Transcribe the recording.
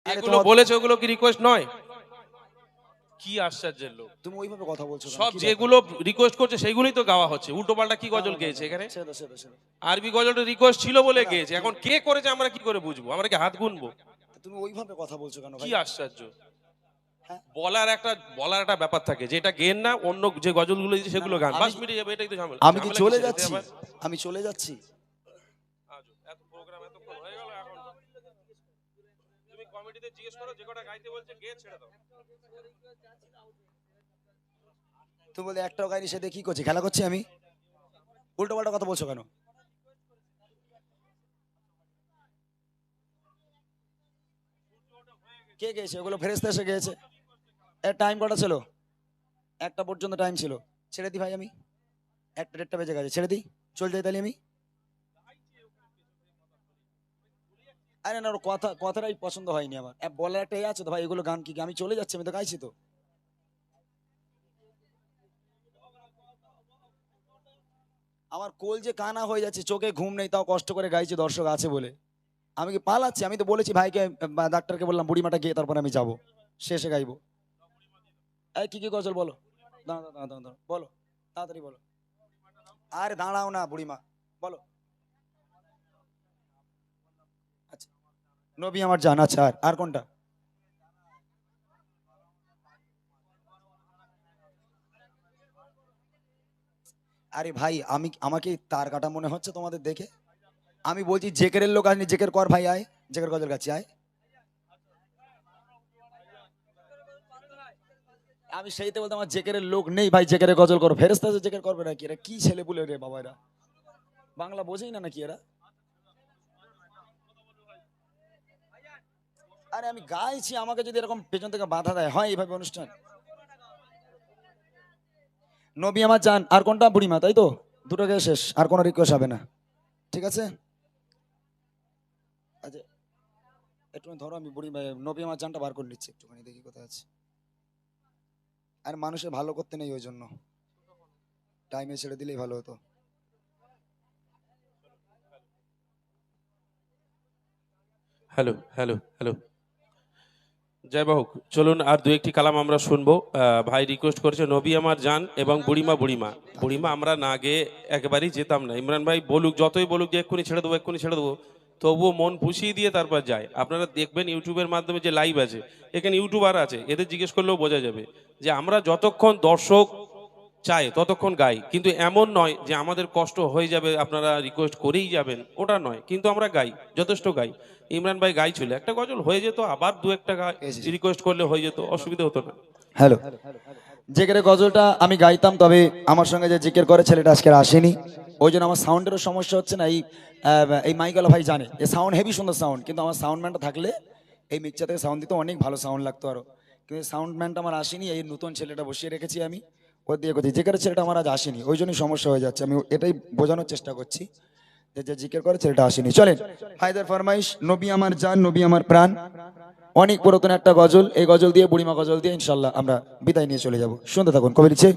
এগুলো বলেছে ওগুলো কি রিকোয়েস্ট নয়? কি আশ্চর্যের লোক তুমি ওইভাবে কথা বলছো সব যেগুলো রিকোয়েস্ট করছে সেইগুলোই তো গাওয়া হচ্ছে। উল্টো পাল্টা কি গজল গেয়েছে এখানে? আরবি গজলটা রিকোয়েস্ট ছিল বলে গেয়েছে। এখন কে করেছে আমরা কি করে বুঝবো? আমরা কি হাত গুনবো? তুমি ওইভাবে কথা বলছো কেন কি ভাই? আশ্চর্য! বলার একটা ব্যাপার থাকে, যেটা গেন না অন্য যে গজলগুলো দিচ্ছে সেগুলো গান, বাস মিটে যাবে। এটাই তো ঝামেলা। আমি কি চলে যাচ্ছি? আমি চলে যাচ্ছি। এত প্রোগ্রাম এতক্ষণ হয়ে গেল, এখন তুমি কমিটিতে জিজ্ঞেস করো যে কটা গাইতে বলছে গেয়ে ছেড়ে দাও। তুমি বলে একটাও গাইনি, সে দেখি করছি, খেলা করছি আমি? উল্টো পাল্টা কথা বলছো কেন? কে গেছে ওগুলো? ফেরেশতা এসে গেছে। এর টাইম কটা ছিল? একটা পর্যন্ত টাইম ছিল। ছেড়ে দিই ভাই আমি। একটা দেড়টা বেজে গেছে, ছেড়ে দিই। চল যাই তাহলে আমি। আরে না, ওর কথাটাই পছন্দ হয়নি আমার। বলার একটা আছে তো ভাই, এগুলো গান কি? আমি চলে যাচ্ছি, আমি তো গাইছি তো। আমার কোল যে কানা হয়ে যাচ্ছে, চোখে ঘুম নেই, তাও কষ্ট করে গাইছি দর্শক আছে বলে। আমি কি পালাচ্ছি? আমি তো বলেছি ভাইকে, ডাক্তারকে বললাম বুড়িমাটা গিয়ে তারপর আমি যাবো, শেষে গাইবো। এই কি কি গজল বলো? দাঁড়া দাঁড়া দাঁড়া দাঁড়া, বলো তাড়াতাড়ি বলো। আরে দাঁড়াও না বুড়িমা, বলো। আচ্ছা, নবী আমার জান। আচ্ছা, আর আর কোনটা? আরে ভাই, আমাকে তার কাটা মনে হচ্ছে তোমাদের দেখে? আমি বলছি জেকেরের লোক আসনি, জেকের কর ভাই, আয় জেকের গজল গাছি, আয়। আমি সেইতে বলতে আমার জেকেরের লোক নেই ভাই, জেকেরের গজল করো। ফেরেশতা যে জেকের করবে নাকি? এরা কি ছেলে বলে রে বাবা, এরা বাংলা বোঝেই না নাকি এরা? আরে আমি গাইছি, আমাকে যদি এরকম পেছন থেকে বাধা দেয় হয় এইভাবে অনুষ্ঠান? নবী আমার জান, আর কোনটা? বুড়িমা, তাই তো? দুটো গেয়ে শেষ, আর কোনো রিকোয়েস্ট হবে না, ঠিক আছে? আচ্ছা, একটুখানি ধরো, আমি বুড়ি নবী আমার জানটা বার করে নিচ্ছি, একটুখানি দেখি কোথায় আছে। আর মানুষের ভালো করতে নেই, ওই জন্য টাইমে ছেড়ে দিলেই ভালো হতো। হ্যালো হ্যালো হ্যালো, জয় বাহুক। চলুন আর দু একটি কালাম আমরা শুনবো। ভাই রিকোয়েস্ট করেছে নবী আমার জান এবং বুড়িমা বুড়িমা বুড়িমা। আমরা না গিয়ে একেবারেই যেতাম না। ইমরান ভাই বলুক, যতই বলুক যে এক্ষুনি ছেড়ে দেবো এক্ষুনি ছেড়ে দেবো, তবুও মন পুষিয়ে দিয়ে তারপর যায়। আপনারা দেখবেন ইউটিউবের মাধ্যমে যে লাইভ আছে, এখানে ইউটিউবার আছে, এদের জিজ্ঞেস করলেও বোঝা যাবে যে আমরা যতক্ষণ দর্শক চাই ততক্ষণ গাই। কিন্তু এমন নয় যে আমাদের কষ্ট হয়ে যাবে আপনারা রিকোয়েস্ট করেই যাবেন, ওটা নয়। কিন্তু আমরা গাই, যথেষ্ট গাই। ইমরান ভাই গাইছিল, একটা গজল হয়ে যেত, আবার দু একটা রিকোয়েস্ট করলে হয়ে যেত, অসুবিধা হতো না। হ্যালো, জেকেরের গজলটা আমি গাইতাম, তবে আমার সঙ্গে যে জিকের করে ছেলেটা আজকে আসেনি, ওই জন্য আমার সাউন্ডেরও সমস্যা হচ্ছে না। এই মাইকওয়ালা ভাই জানে এই সাউন্ড হেভি সুন্দর সাউন্ড, কিন্তু আমার সাউন্ড ম্যানটা থাকলে এই মিক্সচার থেকে সাউন্ড দিতে অনেক ভালো সাউন্ড লাগতো আরো। কিন্তু সাউন্ড ম্যানটা আমার আসেনি, এই নতুন ছেলেটা বসিয়ে রেখেছি আমি, ও দিয়ে করছি। জিকের ছেলেটা আমার আজ আসেনি, ওই জন্যই সমস্যা হয়ে যাচ্ছে। আমি এটাই বোঝানোর চেষ্টা করছি যে যে জিকের করে ছেলেটা আসেনি। চলেন, হায়দার ফরমাইশ, নবী আমার জান নবী আমার প্রাণ, অনেক পুরাতন একটা গজল। এই গজল দিয়ে, বুড়িমা গজল দিয়ে ইনশাল্লাহ আমরা বিদায় নিয়ে চলে যাব। শুনতে থাকুন, কবি লিখছে।